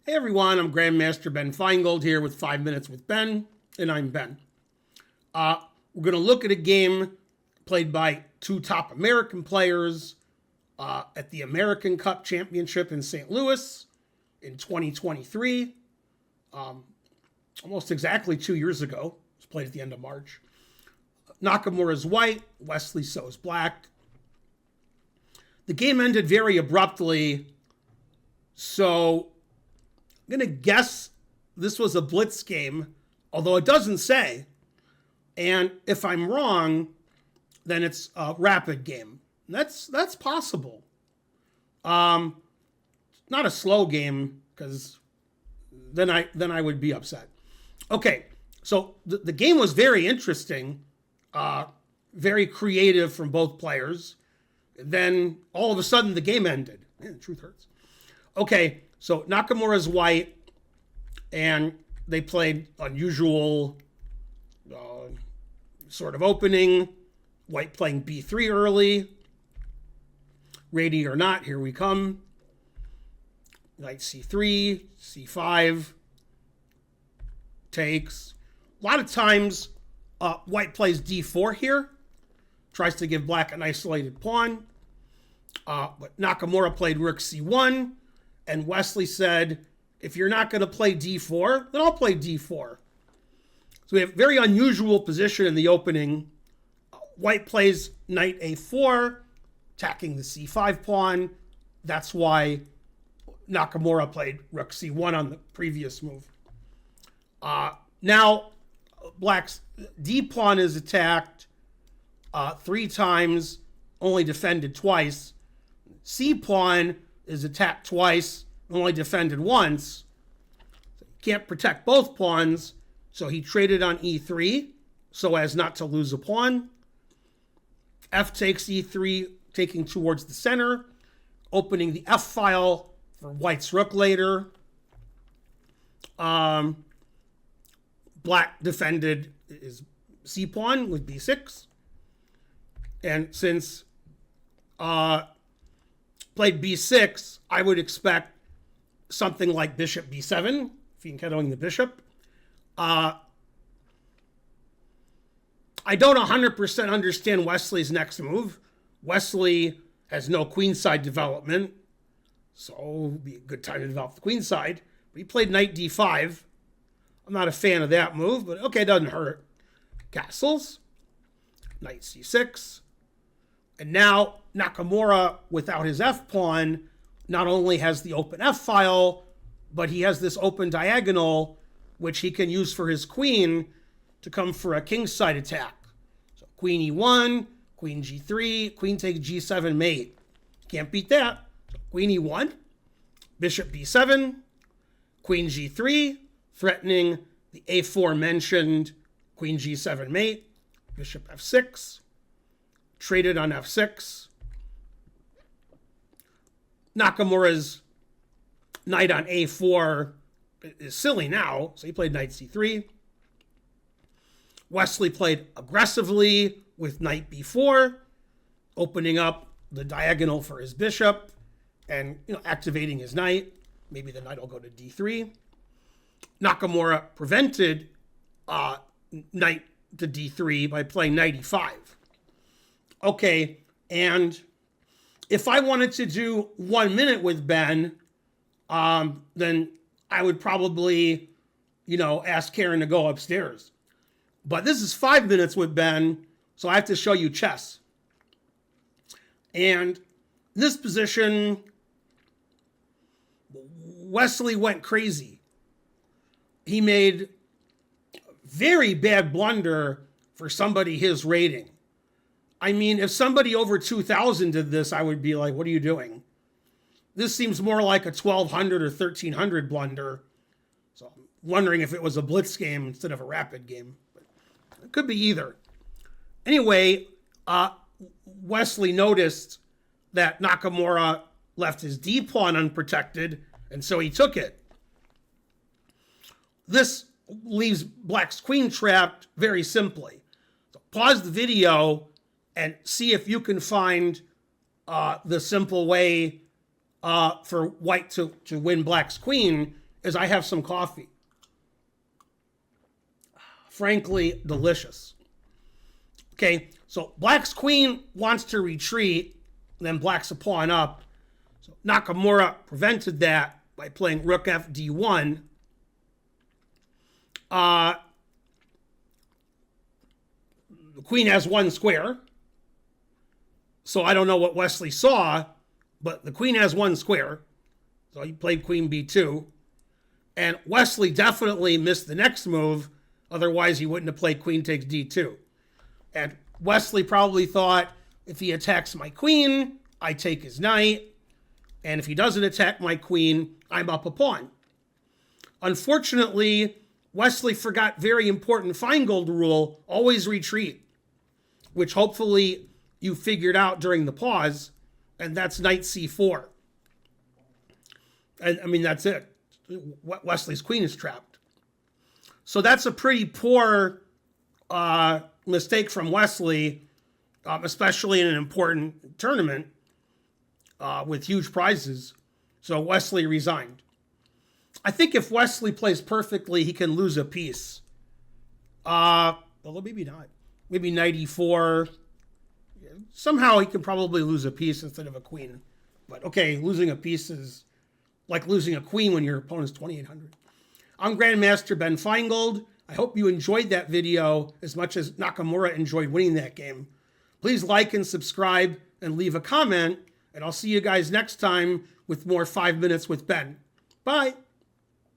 Hey everyone, I'm Grandmaster Ben Feingold here with 5 Minutes with Ben, and I'm Ben. We're going to look at a game played by two top American players at the American Cup Championship in St. Louis in 2023. Almost exactly 2 years ago. It was played at the end of March. Nakamura's white, Wesley is black. The game ended very abruptly, so I'm going to guess this was a blitz game, although it doesn't say. And if I'm wrong, then it's a rapid game. That's possible. Not a slow game, because then I would be upset. Okay, so the game was very interesting, very creative from both players. Then all of a sudden the game ended. Man, the truth hurts. Okay, so Nakamura's white, and they played unusual sort of opening. White playing b3 early. Ready or not, here we come. Knight c3, c5, takes. A lot of times, white plays d4 here. Tries to give black an isolated pawn. But Nakamura played rook c1. And Wesley said, if you're not going to play d4, then I'll play d4. So we have a very unusual position in the opening. White plays knight a4, attacking the c5 pawn. That's why Nakamura played rook c1 on the previous move. Now, black's d pawn is attacked 3 times, only defended twice. C pawn is attacked twice, only defended once. Can't protect both pawns, so he traded on e3 so as not to lose a pawn. F takes e3, taking towards the center, opening the F file for white's rook later. Black defended his C pawn with b6. And since played b6, I would expect something like bishop b7, fianchettoing the bishop. I don't 100% understand Wesley's next move. Wesley has no queenside development, so it would be a good time to develop the queenside. But he played knight d5. I'm not a fan of that move, but okay, it doesn't hurt. Castles, knight c6. And now Nakamura, without his F pawn, not only has the open F file, but he has this open diagonal, which he can use for his queen to come for a kingside attack. So queen e1, queen g3, queen takes g7 mate. Can't beat that. So queen e1, bishop b7, queen g3, threatening the aforementioned queen g7 mate, bishop f6, traded on f6. Nakamura's knight on a4 is silly now, so he played knight c3. Wesley played aggressively with knight b4, opening up the diagonal for his bishop and activating his knight. Maybe the knight will go to d3. Nakamura prevented knight to d3 by playing knight e5. Okay, and if I wanted to do 1 minute with Ben, then I would probably, ask Karen to go upstairs. But this is 5 minutes with Ben, so I have to show you chess. And in this position, Wesley went crazy. He made a very bad blunder for somebody his rating. I mean, if somebody over 2,000 did this, I would be like, what are you doing? This seems more like a 1,200 or 1,300 blunder. So I'm wondering if it was a blitz game instead of a rapid game. But it could be either. Anyway, Wesley noticed that Nakamura left his D pawn unprotected, and so he took it. This leaves black's queen trapped very simply. So pause the video and see if you can find the simple way for white to win black's queen as I have some coffee. Frankly, delicious. Okay, so black's queen wants to retreat, then black's a pawn up. So Nakamura prevented that by playing rook fd1. The queen has one square. So I don't know what Wesley saw, but the queen has one square. So he played queen b2. And Wesley definitely missed the next move. Otherwise, he wouldn't have played queen takes d2. And Wesley probably thought, if he attacks my queen, I take his knight. And if he doesn't attack my queen, I'm up a pawn. Unfortunately, Wesley forgot very important Feingold rule, always retreat, which hopefully you figured out during the pause, and that's knight c4. And I mean, that's it. Wesley's queen is trapped. So that's a pretty poor mistake from Wesley, especially in an important tournament with huge prizes. So Wesley resigned. I think if Wesley plays perfectly, he can lose a piece. Well, maybe not. Maybe knight e4. Somehow he can probably lose a piece instead of a queen. But okay, losing a piece is like losing a queen when your opponent's 2,800. I'm Grandmaster Ben Feingold. I hope you enjoyed that video as much as Nakamura enjoyed winning that game. Please like and subscribe and leave a comment, and I'll see you guys next time with more 5 Minutes with Ben. Bye.